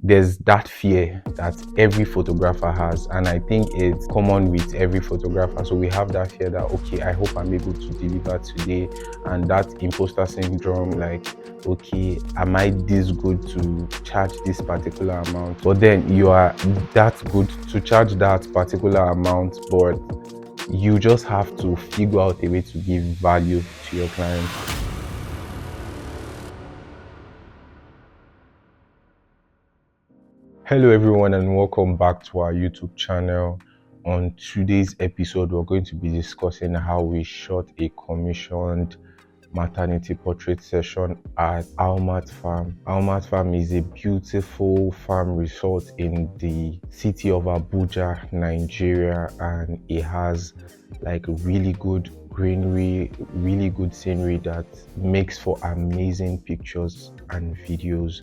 there's that fear that every photographer has, and I think it's common with every photographer. So we have that fear that, okay, I hope I'm able to deliver today, and that imposter syndrome, like, okay, am I this good to charge this particular amount? But then you are that good to charge that particular amount, but you just have to figure out a way to give value to your clients. Hello everyone, and welcome back to our YouTube channel. On today's episode, we're going to be discussing how we shot a commissioned maternity portrait session at Almat Farm. Almat Farm is a beautiful farm resort in the city of Abuja, Nigeria, and it has like really good greenery, really good scenery that makes for amazing pictures and videos.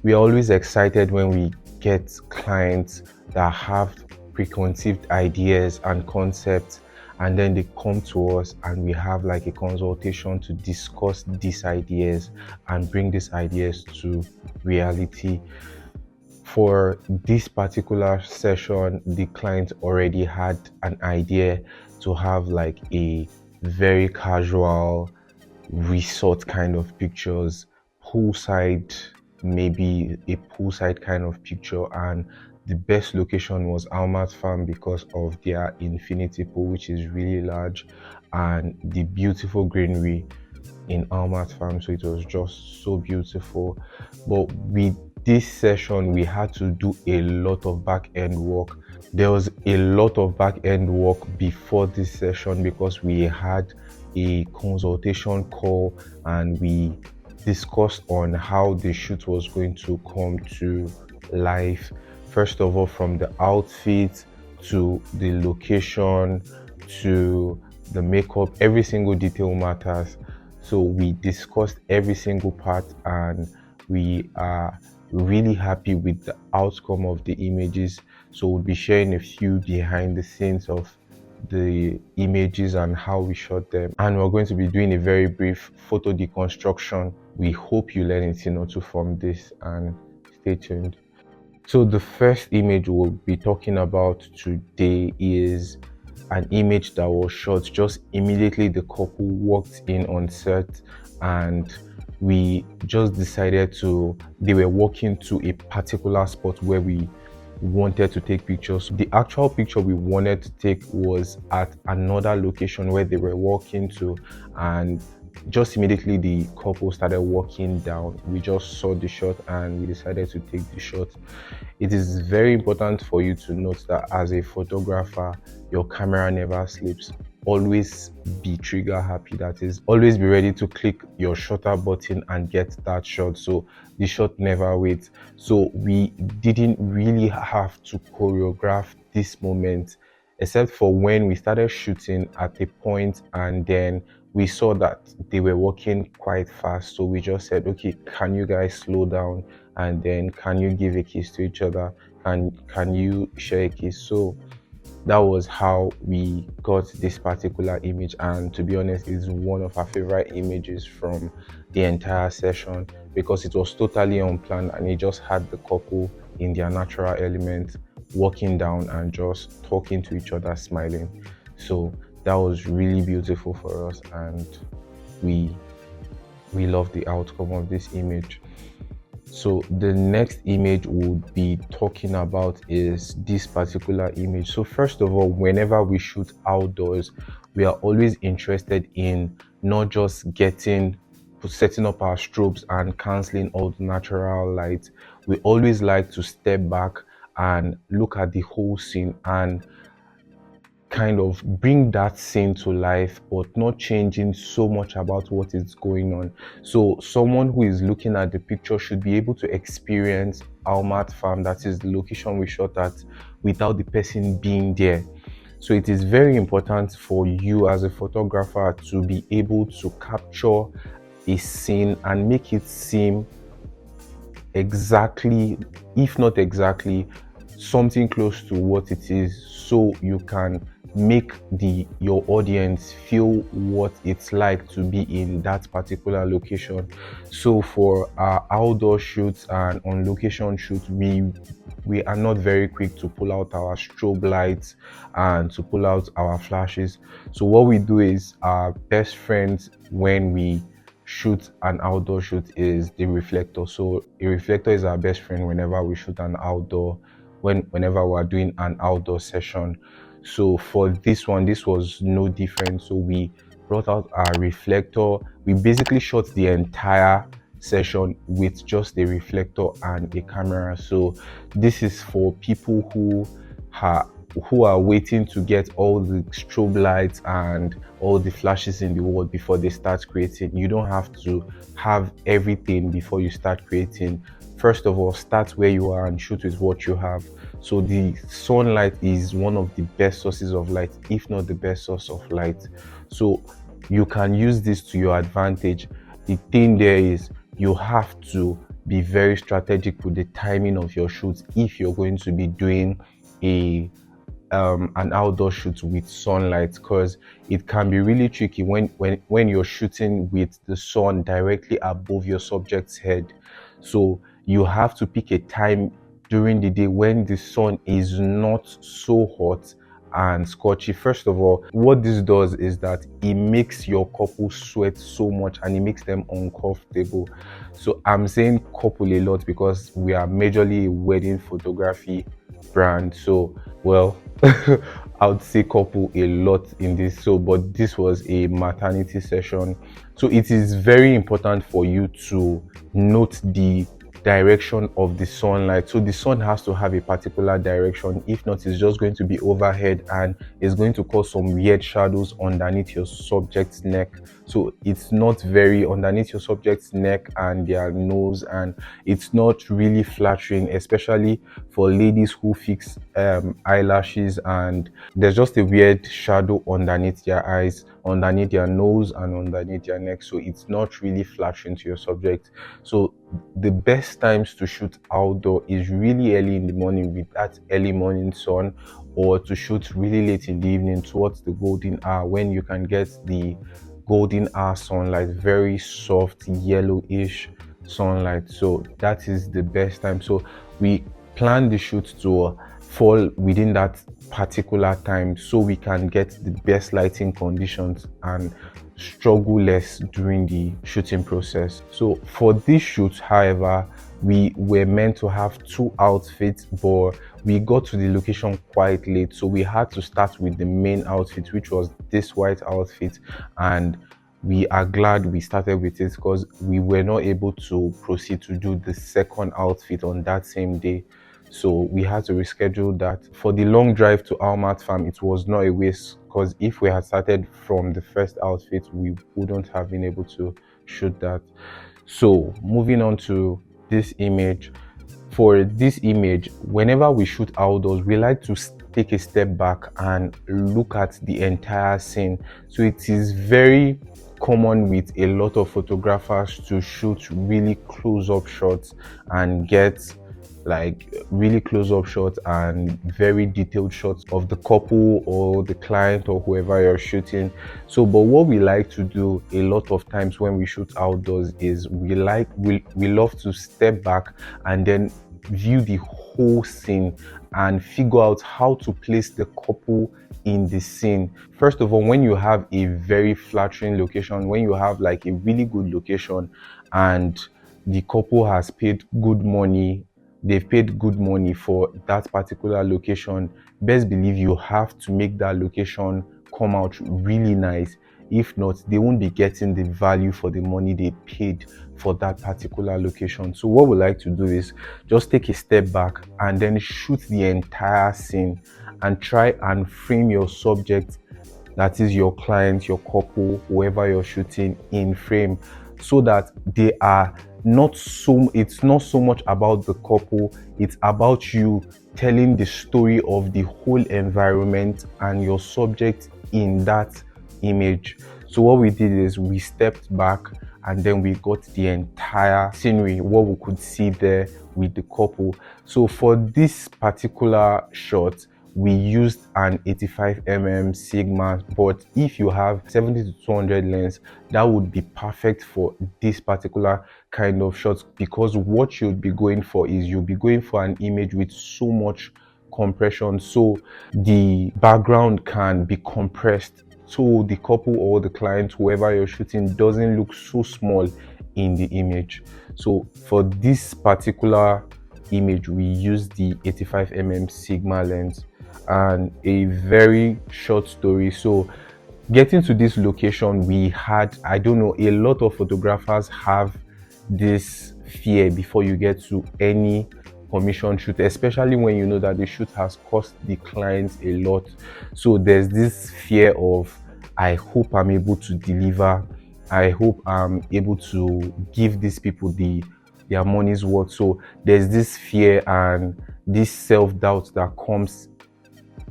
We are always excited when we get clients that have preconceived ideas and concepts, and then they come to us and we have like a consultation to discuss these ideas and bring these ideas to reality. For this particular session, the client already had an idea to have like a very casual resort kind of pictures, poolside, maybe a poolside kind of picture, and the best location was Almat Farm because of their infinity pool, which is really large, and the beautiful greenery in Almat Farm. So it was just so beautiful. But with this session, we had to do a lot of back end work. There was a lot of back end work before this session because we had a consultation call and we discussed on how the shoot was going to come to life. First of all, from the outfit to the location to the makeup, every single detail matters. So we discussed every single part, and we are really happy with the outcome of the images. So we'll be sharing a few behind the scenes of the images and how we shot them, and we're going to be doing a very brief photo deconstruction. We hope you learn a thing or two from this, and stay tuned. So the first image we'll be talking about today is an image that was shot just immediately the couple walked in on set, and we just decided they were walking to a particular spot where we wanted to take pictures. The actual picture we wanted to take was at another location where they were walking to, and just immediately the couple started walking down. We just saw the shot and we decided to take the shot. It is very important for you to note that as a photographer, your camera never sleeps. Always be trigger happy, that is, always be ready to click your shutter button and get that shot. So the shot never waits. So we didn't really have to choreograph this moment, except for when we started shooting at a point and then we saw that they were walking quite fast. So we just said, okay, can you guys slow down, and then can you give a kiss to each other, and can you share a kiss? So that was how we got this particular image, and to be honest, it's one of our favorite images from the entire session because it was totally unplanned and it just had the couple in their natural element walking down and just talking to each other, smiling. So that was really beautiful for us, and we love the outcome of this image. So the next image we'll be talking about is this particular image. So first of all, whenever we shoot outdoors, we are always interested in not just setting up our strobes and cancelling all the natural light. We always like to step back and look at the whole scene and kind of bring that scene to life, but not changing so much about what is going on. So someone who is looking at the picture should be able to experience Almat Farm, that is the location we shot at, without the person being there. So it is very important for you as a photographer to be able to capture a scene and make it seem exactly, if not exactly, something close to what it is, so you can make your audience feel what it's like to be in that particular location. So for our outdoor shoots and on location shoots, we are not very quick to pull out our strobe lights and to pull out our flashes. So what we do is, our best friends when we shoot an outdoor shoot is the reflector. So a reflector is our best friend whenever we shoot an outdoor, whenever we're doing an outdoor session. So for this one, this was no different. So we brought out our reflector. We basically shot the entire session with just a reflector and a camera. So this is for people who are waiting to get all the strobe lights and all the flashes in the world before they start creating. You don't have to have everything before you start creating. First of all, start where you are and shoot with what you have. So the sunlight is one of the best sources of light, if not the best source of light. So you can use this to your advantage. The thing there is, you have to be very strategic with the timing of your shoots if you're going to be doing an outdoor shoot with sunlight, because it can be really tricky when you're shooting with the sun directly above your subject's head. So you have to pick a time during the day when the sun is not so hot and scorchy. First of all, what this does is that it makes your couple sweat so much and it makes them uncomfortable. So I'm saying couple a lot because we are majorly a wedding photography brand. So, well, I would say couple a lot in this. So, but this was a maternity session. So it is very important for you to note the direction of the sunlight. So the sun has to have a particular direction. If not, it's just going to be overhead and it's going to cause some weird shadows underneath your subject's neck. So it's not very underneath your subject's neck and their nose, and it's not really flattering, especially for ladies who fix eyelashes, and there's just a weird shadow underneath their eyes, underneath their nose and underneath their neck. So it's not really flattering to your subject. So the best times to shoot outdoor is really early in the morning with that early morning sun, or to shoot really late in the evening towards the golden hour when you can get the golden hour sunlight, very soft yellowish sunlight. So that is the best time. So we plan the shoot to fall within that particular time so we can get the best lighting conditions and struggle less during the shooting process. So for this shoot, however, we were meant to have 2 outfits, but we got to the location quite late, so we had to start with the main outfit, which was this white outfit, and we are glad we started with it because we were not able to proceed to do the second outfit on that same day. So we had to reschedule that. For the long drive to Almat Farm, it was not a waste, because if we had started from the first outfit, we wouldn't have been able to shoot that. So moving on to this image. For this image, whenever we shoot outdoors, we like to take a step back and look at the entire scene. So it is very common with a lot of photographers to shoot really close-up shots and get like really close-up shots and very detailed shots of the couple or the client or whoever you're shooting. So but what we like to do a lot of times when we shoot outdoors is we love to step back and then view the whole scene and figure out how to place the couple in the scene. First of all, when you have a very flattering location, when you have like a really good location and the couple has paid good money, they've paid good money for that particular location, best believe you have to make that location come out really nice. If not, they won't be getting the value for the money they paid for that particular location. So what we like to do is just take a step back and then shoot the entire scene and try and frame your subject, that is your client, your couple, whoever you're shooting, in frame, so that they are it's not so much about the couple, it's about you telling the story of the whole environment and your subject in that image. So what we did is we stepped back and then we got the entire scenery, what we could see there with the couple. So for this particular shot, we used an 85 Sigma, but if you have 70 to 200 lens, that would be perfect for this particular kind of shots, because what you'll be going for is you'll be going for an image with so much compression, so the background can be compressed, so the couple or the client, whoever you're shooting, doesn't look so small in the image. So for this particular image, we use the 85 Sigma lens. And a very short story, so getting to this location, we had, I don't know, a lot of photographers have this fear before you get to any commission shoot, especially when you know that the shoot has cost the clients a lot. So there's this fear of, I hope I'm able to deliver, I hope I'm able to give these people their money's worth. So there's this fear and this self-doubt that comes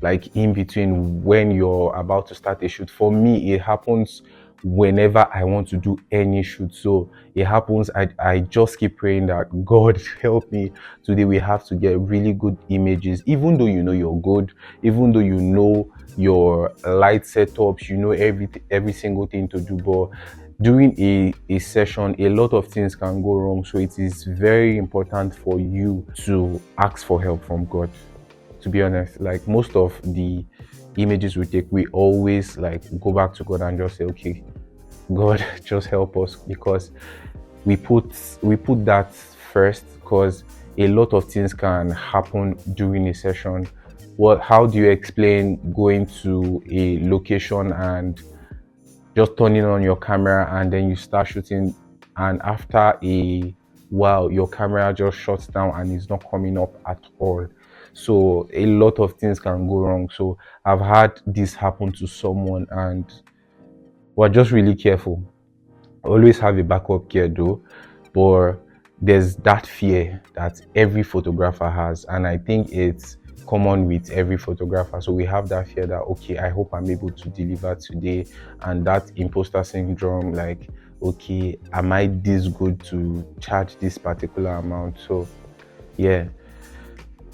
like in between when you're about to start a shoot. For me, it happens whenever I want to do any shoot. So it happens, I just keep praying that God help me. Today we have to get really good images, even though you know you're good, even though you know your light setups, you know every single thing to do. But during a session, a lot of things can go wrong. So it is very important for you to ask for help from God. To be honest, like most of the images we take, we always like go back to God and just say, okay, God, just help us, because we put that first, because a lot of things can happen during a session. How do you explain going to a location and just turning on your camera and then you start shooting, and after a while your camera just shuts down and is not coming up at all? So a lot of things can go wrong. So I've had this happen to someone, and we're just really careful. Always have a backup gear though, but there's that fear that every photographer has, and I think it's common with every photographer. So we have that fear that, okay, I hope I'm able to deliver today, and that imposter syndrome, like, okay, am I this good to charge this particular amount? So yeah,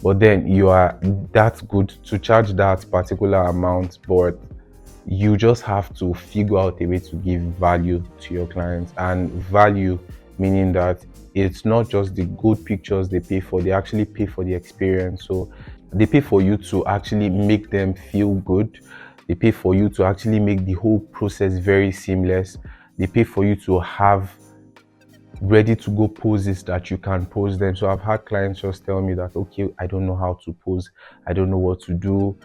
but then you are that good to charge that particular amount, but you just have to figure out a way to give value to your clients. And value meaning that it's not just the good pictures they pay for, they actually pay for the experience. So they pay for you to actually make them feel good, they pay for you to actually make the whole process very seamless, they pay for you to have ready to go poses that you can pose them. So I've had clients just tell me that, okay, I don't know how to pose, I don't know what to do,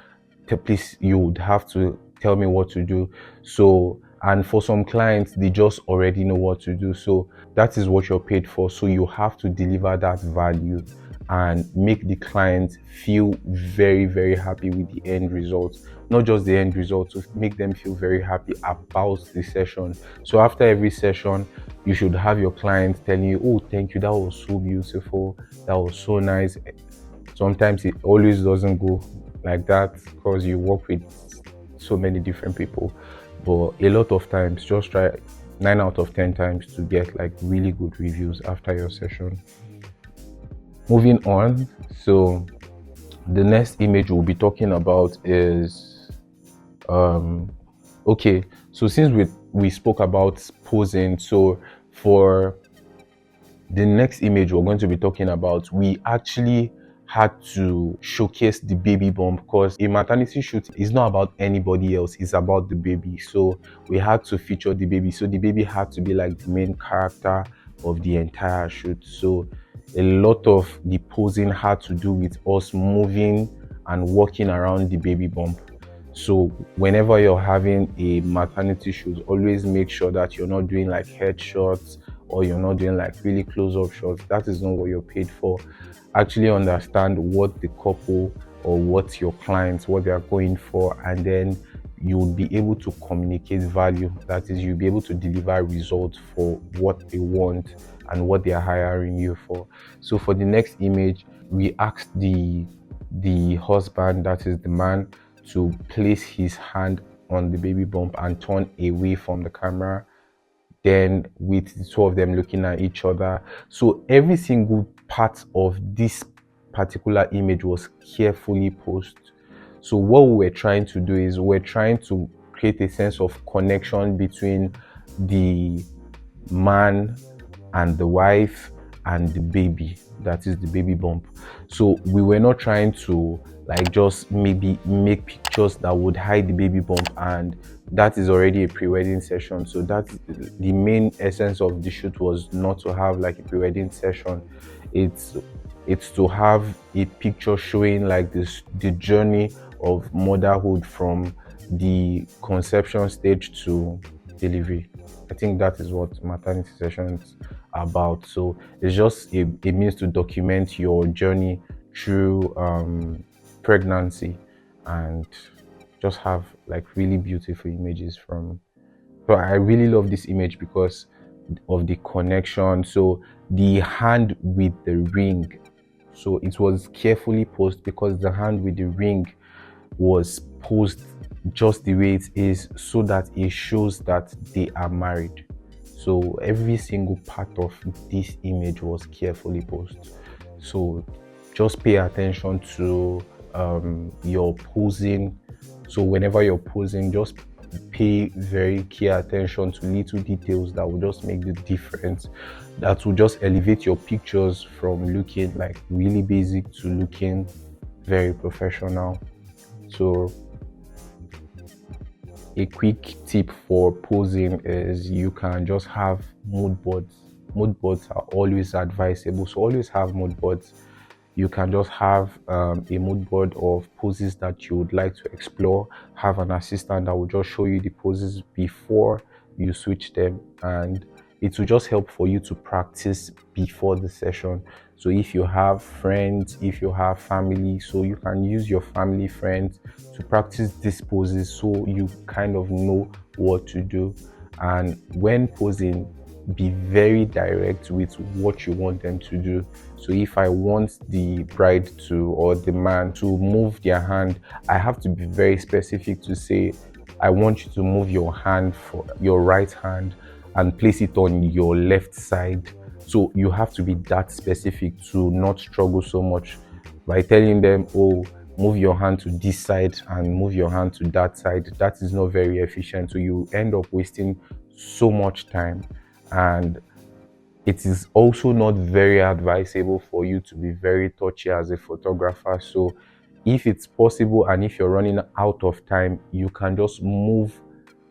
please, you would have to tell me what to do. So, and for some clients, they just already know what to do. So that is what you're paid for. So you have to deliver that value and make the client feel very, very happy with the end result. Not just the end result, to make them feel very happy about the session. So after every session, you should have your client telling you, oh, thank you, that was so beautiful, that was so nice. Sometimes it always doesn't go like that because you work with so many different people, but a lot of times, just try 9 out of 10 times to get like really good reviews after your session. Moving on, so the next image we'll be talking about is okay, so since we spoke about posing, so for the next image we're going to be talking about, we actually had to showcase the baby bump, because a maternity shoot is not about anybody else, it's about the baby. So we had to feature the baby, so the baby had to be like the main character of the entire shoot. So a lot of the posing had to do with us moving and walking around the baby bump. So whenever you're having a maternity shoot, always make sure that you're not doing like headshots, or you're not doing like really close-up shots. That is not what you're paid for. Actually understand what the couple or what your clients, what they are going for, and then you'll be able to communicate value. That is, you'll be able to deliver results for what they want and what they are hiring you for. So for the next image, we asked the husband, that is the man, to place his hand on the baby bump and turn away from the camera, then with the two of them looking at each other. So every single part of this particular image was carefully posed. So what we're trying to do is we're trying to create a sense of connection between the man and the wife and the baby, that is the baby bump. So we were not trying to like just maybe make pictures that would hide the baby bump, and that is already a pre-wedding session. So that's the main essence of the shoot, was not to have like a pre-wedding session. It's to have a picture showing like the journey of motherhood from the conception stage to delivery. I think that is what maternity sessions are about. So it's just a means to document your journey through pregnancy, and just have like really beautiful images from. So I really love this image because of the connection. So the hand with the ring. So it was carefully posed because the hand with the ring was posed just the way it is, so that it shows that they are married. So every single part of this image was carefully posed. So just pay attention to your posing. So whenever you're posing, just pay very key attention to little details that will just make the difference, that will just elevate your pictures from looking like really basic to looking very professional. So a quick tip for posing is you can just have mood boards. Mood boards are always advisable, so always have mood boards. You can just have a mood board of poses that you would like to explore, have an assistant that will just show you the poses before you switch them, and it will just help for you to practice before the session. So if you have friends, if you have family, so you can use your family friends to practice these poses, so you kind of know what to do. And when posing, be very direct with what you want them to do. So if I want the bride to, or the man to move their hand, I have to be very specific to say, I want you to move your hand, for your right hand, and place it on your left side. So you have to be that specific to not struggle so much by telling them, oh, move your hand to this side and move your hand to that side. That is not very efficient. So you end up wasting so much time. And it is also not very advisable for you to be very touchy as a photographer. So if it's possible and if you're running out of time, you can just move.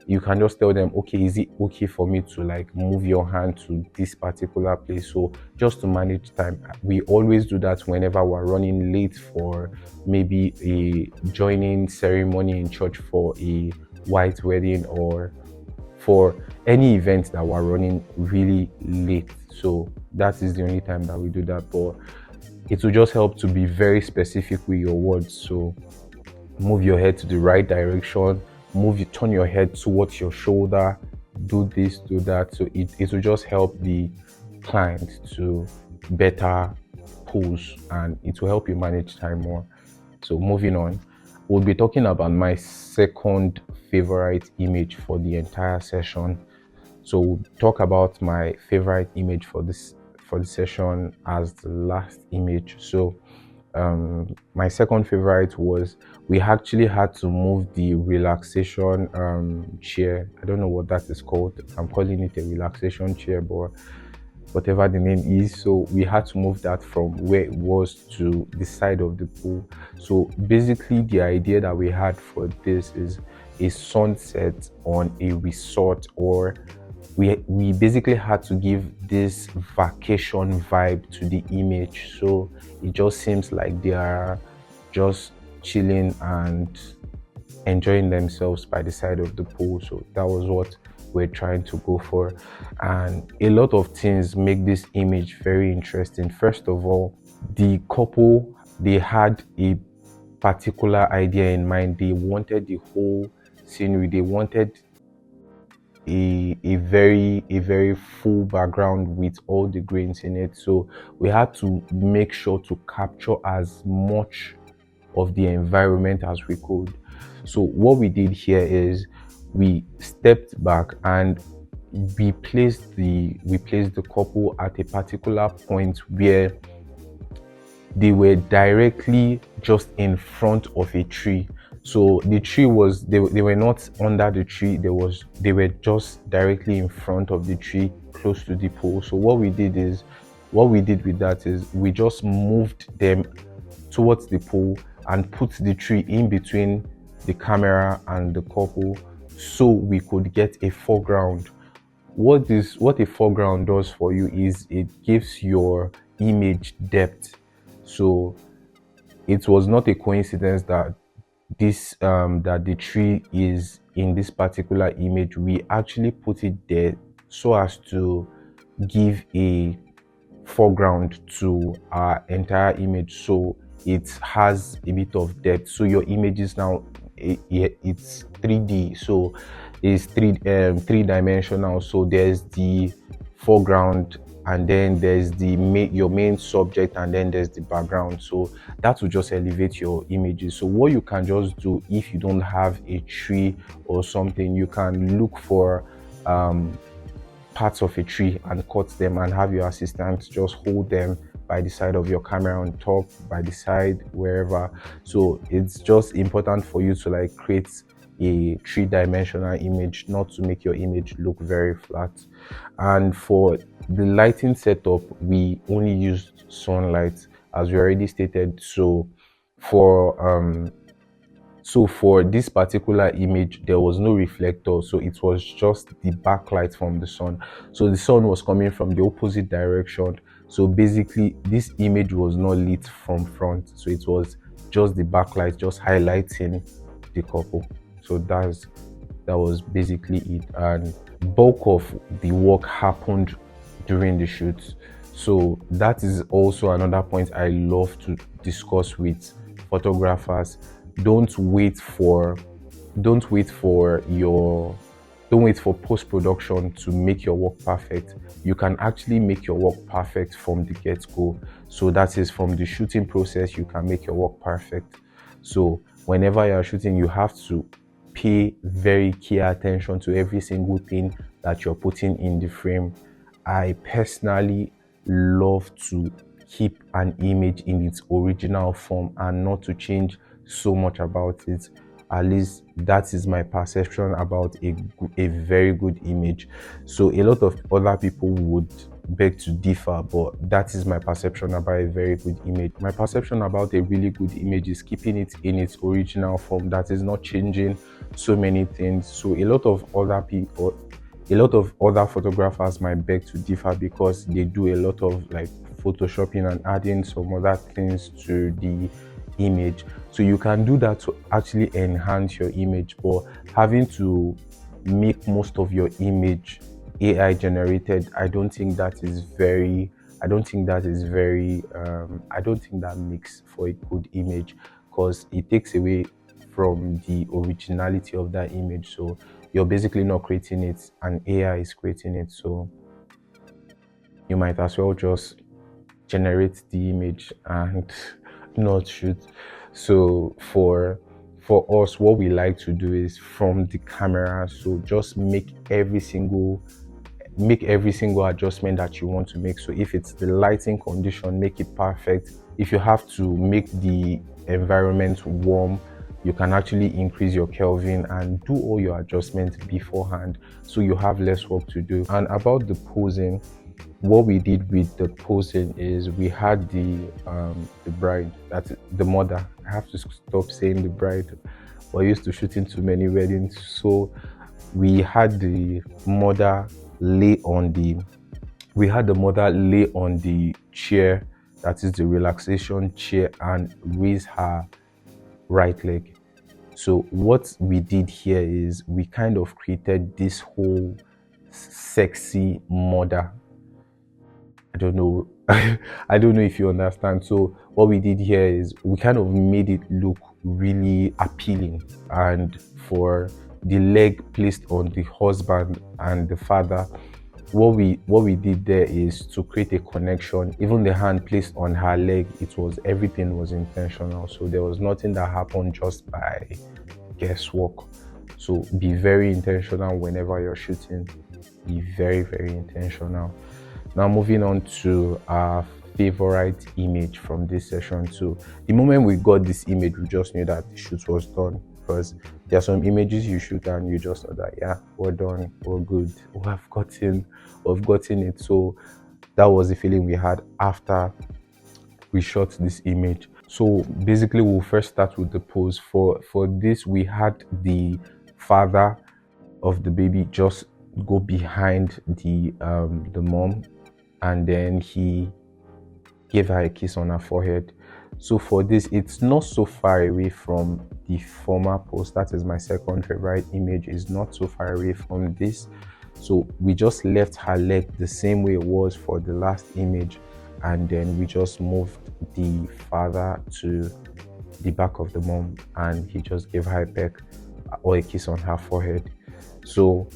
You can just tell them, okay, is it okay for me to like move your hand to this particular place? So just to manage time, we always do that whenever we're running late for maybe a joining ceremony in church, for a white wedding, or for any event that we're running really late. So that is the only time that we do that. But it will just help to be very specific with your words. So move your head to the right direction, turn your head towards your shoulder, do this, do that. So it will just help the client to better pose, and it will help you manage time more. So moving on, we'll be talking about my second favorite image for the entire session. So we'll talk about my favorite image for the session as the last image. So my second favorite was, we actually had to move the relaxation chair. I don't know what that is called. I'm calling it a relaxation chair, but whatever the name is. So we had to move that from where it was to the side of the pool. So basically the idea that we had for this is a sunset on a resort, or we basically had to give this vacation vibe to the image. So it just seems like they are just chilling and enjoying themselves by the side of the pool. So that was what we're trying to go for. And a lot of things make this image very interesting. First of all, the couple, they had a particular idea in mind. They wanted the whole scenery. They wanted a very full background with all the grains in it. So we had to make sure to capture as much of the environment as we could. So what we did here is we stepped back and we placed the couple at a particular point where they were directly just in front of a tree. So the tree was they were not under the tree, they were just directly in front of the tree, close to the pole. So what we did with that is we just moved them towards the pole and put the tree in between the camera and the couple, so we could get a foreground. What a foreground does for you is it gives your image depth. So it was not a coincidence that that the tree is in this particular image. We actually put it there so as to give a foreground to our entire image, so it has a bit of depth. So your image is now it's 3D, so it's three dimensional. So there's the foreground, and then there's your main subject, and then there's the background. So that will just elevate your images. So what you can just do, if you don't have a tree or something, you can look for parts of a tree and cut them, and have your assistant just hold them by the side of your camera, on top, by the side, wherever. So it's just important for you to like create a three-dimensional image, not to make your image look very flat. And for the lighting setup, we only used sunlight, as we already stated. For so for this particular image, there was no reflector, so it was just the backlight from the sun. So the sun was coming from the opposite direction. So basically, this image was not lit from front, so it was just the backlight, just highlighting the couple. So that was basically it. And bulk of the work happened during the shoot. So that is also another point I love to discuss with photographers. don't wait for don't wait for your don't wait for post-production to make your work perfect. You can actually make your work perfect from the get-go. So that is, from the shooting process, you can make your work perfect. So whenever you're shooting, you have to pay very key attention to every single thing that you're putting in the frame. I personally love to keep an image in its original form and not to change so much about it. At least that is my perception about a very good image. So a lot of other people would beg to differ, but that is my perception about a very good image. My perception about a really good image is keeping it in its original form, that is not changing so many things. So a lot of other photographers might beg to differ because they do a lot of like photoshopping and adding some other things to the image. So you can do that to actually enhance your image, but having to make most of your image AI generated, I don't think that makes for a good image, because it takes away from the originality of that image. So you're basically not creating it, and AI is creating it. So you might as well just generate the image and not shoot. So for us, what we like to do is from the camera, so just make every single adjustment that you want to make. So if it's the lighting condition, make it perfect. If you have to make the environment warm, you can actually increase your Kelvin and do all your adjustments beforehand, so you have less work to do. And about the posing, what we did with the posing is we had the bride, that's the mother. I have to stop saying the bride. We're used to shooting too many weddings, so we had the mother lay on the chair, that is the relaxation chair, and raise her right leg. So what we did here is we kind of created this whole sexy mother. I don't know. I don't know if you understand. So what we did here is we kind of made it look really appealing, and for the leg placed on the husband and the father, what we did there is to create a connection. Even the hand placed on her leg, everything was intentional. So there was nothing that happened just by guesswork. So be very intentional whenever you're shooting. Be very, very intentional. Now moving on to our favorite image from this session. So the moment we got this image, we just knew that the shoot was done. because there are some images you shoot and you just know that, yeah, we're done, we're good, we've gotten it. So that was the feeling we had after we shot this image. So basically, we'll first start with the pose. For this, we had the father of the baby just go behind the mom, and then he gave her a kiss on her forehead. So for this, it's not so far away from the former post. That is my second favorite image. Is not so far away from this. So we just left her leg the same way it was for the last image, and then we just moved the father to the back of the mom, and he just gave her a peck or a kiss on her forehead. So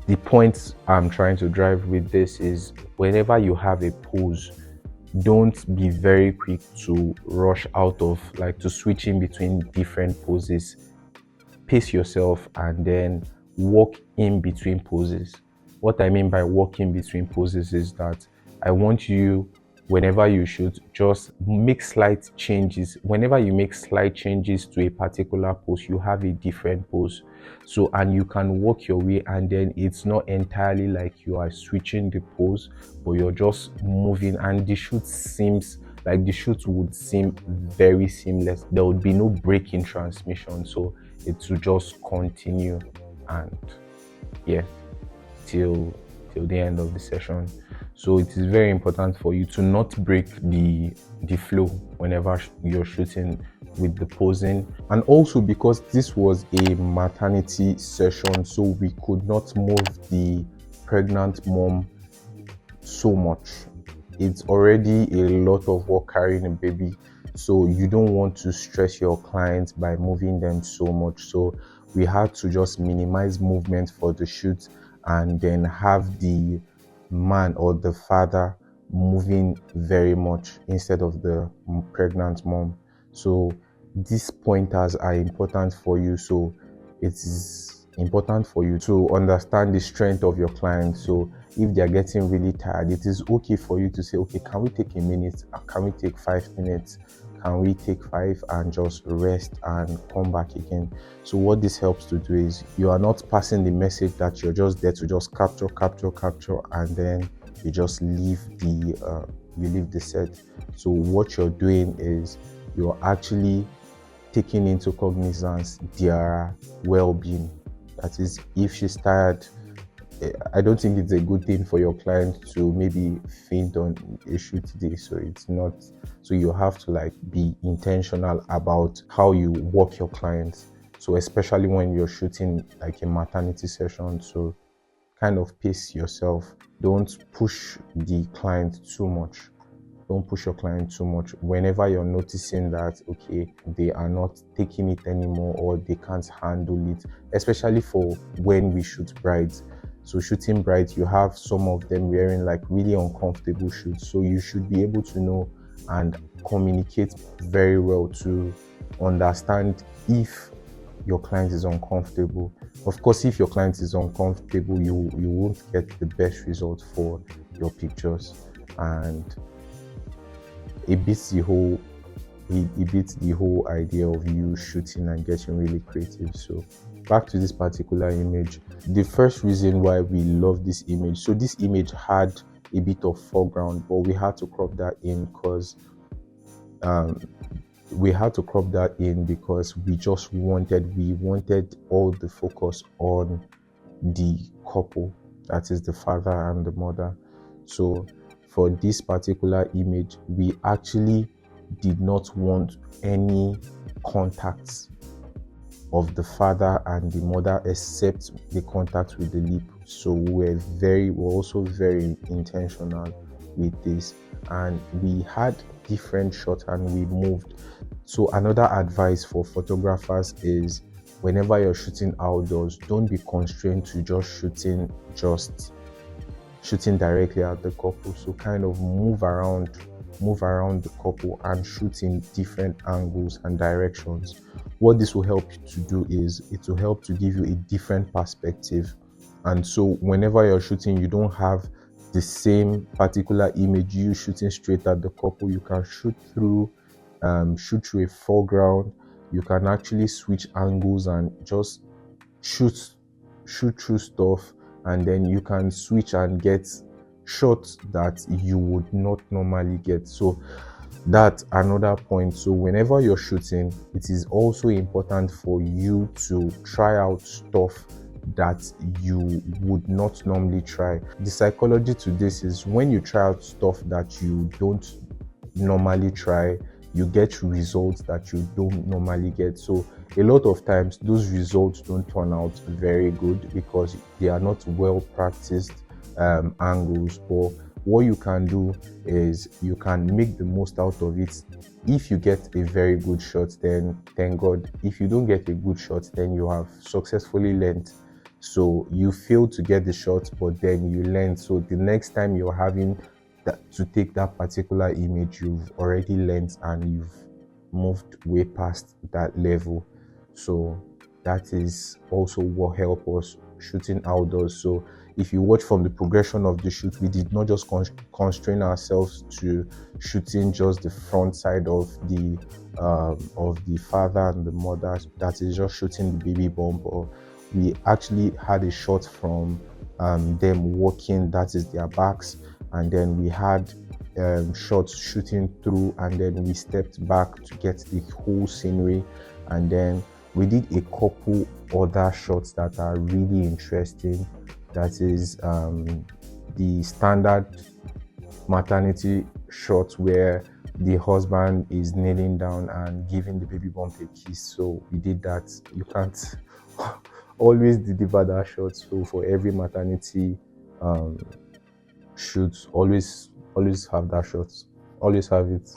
the point I'm trying to drive with this is, whenever you have a pose, don't be very quick to rush out of, like, to switch in between different poses. Pace yourself and then walk in between poses. What I mean by walk in between poses is that I want you, whenever you shoot, just make slight changes. Whenever you make slight changes to a particular pose, you have a different pose. So, and you can walk your way, and then it's not entirely like you are switching the pose, but you're just moving, and the shoot would seem very seamless. There would be no break in transmission, so it will just continue, and yeah, till the end of the session. So it is very important for you to not break the flow whenever you're shooting with the posing. And also, because this was a maternity session, so we could not move the pregnant mom so much. It's already a lot of work carrying a baby, so you don't want to stress your clients by moving them so much. So we had to just minimize movement for the shoot, and then have the man or the father moving very much instead of the pregnant mom. So these pointers are important for you. So it is important for you to understand the strength of your client. So if they are getting really tired, it is okay for you to say, okay, can we take a minute? Can we take 5 minutes? Can we take 5 and just rest and come back again? So what this helps to do is, you are not passing the message that you're just there to just capture, and then you just leave the set. So what you're doing is, you're actually taking into cognizance their well-being. That is, if she's tired, I don't think it's a good thing for your client to maybe faint on a shoot today. So it's not, so you have to be intentional about how you work your clients. So especially when you're shooting like a maternity session, so kind of pace yourself. Don't push the client too much. Don't push your client too much. Whenever you're noticing that, okay, they are not taking it anymore, or they can't handle it, especially for when we shoot brides. So shooting brides, you have some of them wearing really uncomfortable shoots. So you should be able to know and communicate very well to understand if your client is uncomfortable. Of course, if your client is uncomfortable, you won't get the best result for your pictures, and it beats the whole idea of you shooting and getting really creative. So back to this particular image, the first reason why we love this image, so this image had a bit of foreground, but we had to crop that in because we just wanted all the focus on the couple, that is the father and the mother. So for this particular image, we actually did not want any contacts of the father and the mother except the contact with the lip. So we're also very intentional with this, and we had different shots and we moved. So another advice for photographers is, whenever you're shooting outdoors, don't be constrained to just shooting directly at the couple. So kind of move around the couple and shoot in different angles and directions. What this will help you to do is, it will help to give you a different perspective. And so whenever you're shooting, you don't have the same particular image you shooting straight at the couple. You can shoot through a foreground, you can actually switch angles and just shoot through stuff, and then you can switch and get shots that you would not normally get. So that's another point. So whenever you're shooting, it is also important for you to try out stuff that you would not normally try. The psychology to this is when you try out stuff that you don't normally try, you get results that you don't normally get. So a lot of times those results don't turn out very good because they are not well practiced angles. But what you can do is you can make the most out of it. If you get a very good shot, then thank God. If you don't get a good shot, then you have successfully learned. So you failed to get the shot, but then you learned. So the next time you're having to take that particular image, you've already learned and you've moved way past that level. So that is also what helps us shooting outdoors. So if you watch from the progression of the shoot, we did not just constrain ourselves to shooting just the front side of the father and the mother, that is just shooting the baby bump, or we actually had a shot from them walking, that is their backs, and then we had shots shooting through, and then we stepped back to get the whole scenery, and then we did a couple other shots that are really interesting. That is the standard maternity shot where the husband is kneeling down and giving the baby bump a kiss. So we did that. You can't always deliver that shot. So for every maternity shoot, always have that shot, always have it,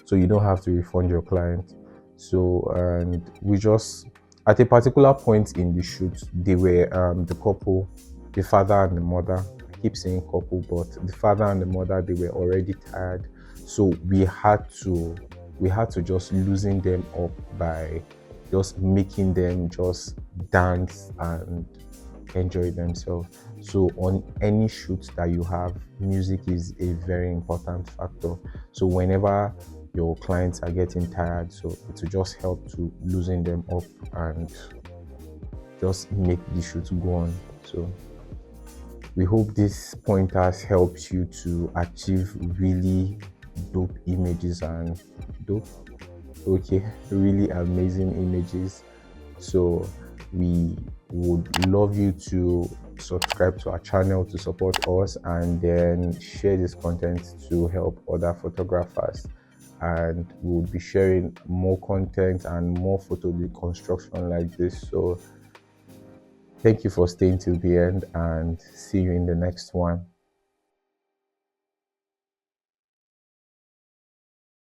so you don't have to refund your client. So, and we just, at a particular point in the shoot, they were the couple, the father and the mother. I keep saying couple, but the father and the mother, they were already tired. So we had to just loosen them up by just making them just dance and enjoy themselves. So on any shoot that you have, music is a very important factor. So whenever your clients are getting tired, so it will just help to loosen them up and just make the shoot go on. So we hope this pointers helps you to achieve really dope images and really amazing images. So we would love you to subscribe to our channel to support us, and then share this content to help other photographers, and we'll be sharing more content and more photo reconstruction like this. So thank you for staying till the end, and see you in the next one.